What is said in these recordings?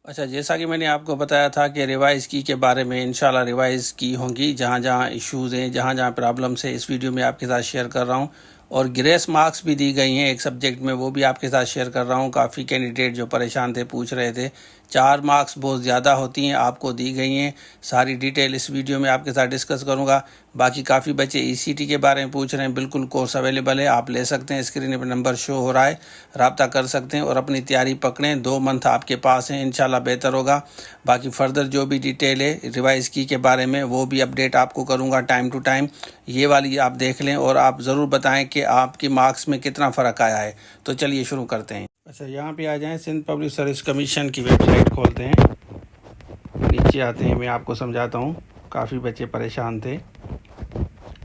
अच्छा, जैसा कि मैंने आपको बताया था कि रिवाइज़ की के बारे में इंशाल्लाह रिवाइज़ की होंगी, जहाँ जहाँ इश्यूज़ हैं, जहाँ जहाँ प्रॉब्लम्स है, इस वीडियो में आपके साथ शेयर कर रहा हूँ। और ग्रेस मार्क्स भी दी गई हैं एक सब्जेक्ट में, वो भी आपके साथ शेयर कर रहा हूँ। काफ़ी कैंडिडेट जो परेशान थे पूछ रहे थे, 4 मार्क्स बहुत ज़्यादा होती हैं, आपको दी गई हैं। सारी डिटेल इस वीडियो में आपके साथ डिस्कस करूँगा। बाकी काफ़ी बच्चे ईसीटी के बारे में पूछ रहे हैं, बिल्कुल कोर्स अवेलेबल है, आप ले सकते हैं। स्क्रीन पर नंबर शो हो रहा है, रब्ता कर सकते हैं और अपनी तैयारी पकड़ें। 2 मंथ आपके पास हैं, इंशाल्लाह बेहतर होगा। बाकी फर्दर जो भी डिटेल है रिवाइज़ की के बारे में, वो भी अपडेट आपको करूँगा टाइम टू टाइम। ये वाली आप देख लें और आप ज़रूर बताएं कि आपके मार्क्स में कितना फ़र्क आया है। तो चलिए शुरू करते हैं। अच्छा, यहाँ पे आ जाएं, सिंध पब्लिक सर्विस कमीशन की वेबसाइट खोलते हैं। नीचे आते हैं, मैं आपको समझाता हूँ। काफ़ी बच्चे परेशान थे।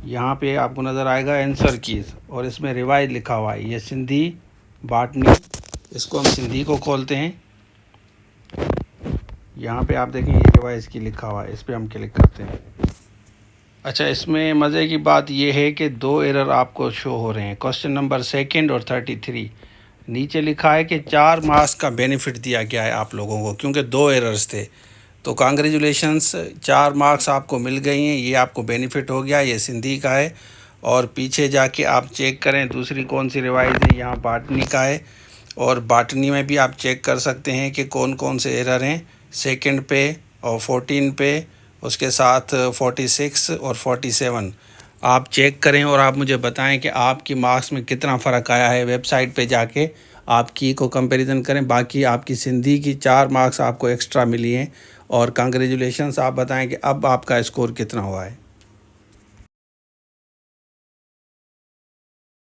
यहाँ पे आपको नज़र आएगा आंसर कीज़, और इसमें रिवाइज लिखा हुआ है। ये सिंधी बाटनी, इसको हम सिंधी को खोलते हैं। यहाँ पे आप देखें ये रिवाइज़ की लिखा हुआ है, इस पर हम क्लिक करते हैं। अच्छा, इसमें मज़े की बात ये है कि 2 एरर आपको शो हो रहे हैं, क्वेश्चन नंबर 2 और 33। नीचे लिखा है कि 4 मार्क्स का बेनिफिट दिया गया है आप लोगों को, क्योंकि 2 एरर्स थे। तो कांग्रेचुलेशंस, 4 मार्क्स आपको मिल गई हैं, ये आपको बेनिफिट हो गया। ये सिंधी का है। और पीछे जाके आप चेक करें दूसरी कौन सी रिवाइज है, यहाँ बाटनी का है। और बाटनी में भी आप चेक कर सकते हैं कि कौन कौन से एरर हैं, 2 पे और 14 पे, उसके साथ 46 और 47। आप चेक करें और आप मुझे बताएं कि आपकी मार्क्स में कितना फ़र्क आया है। वेबसाइट पे जाके आप की को कंपैरिजन करें। बाकी आपकी सिंधी की 4 मार्क्स आपको एक्स्ट्रा मिली हैं। और कांग्रेचुलेशंस, आप बताएं कि अब आपका स्कोर कितना हुआ है।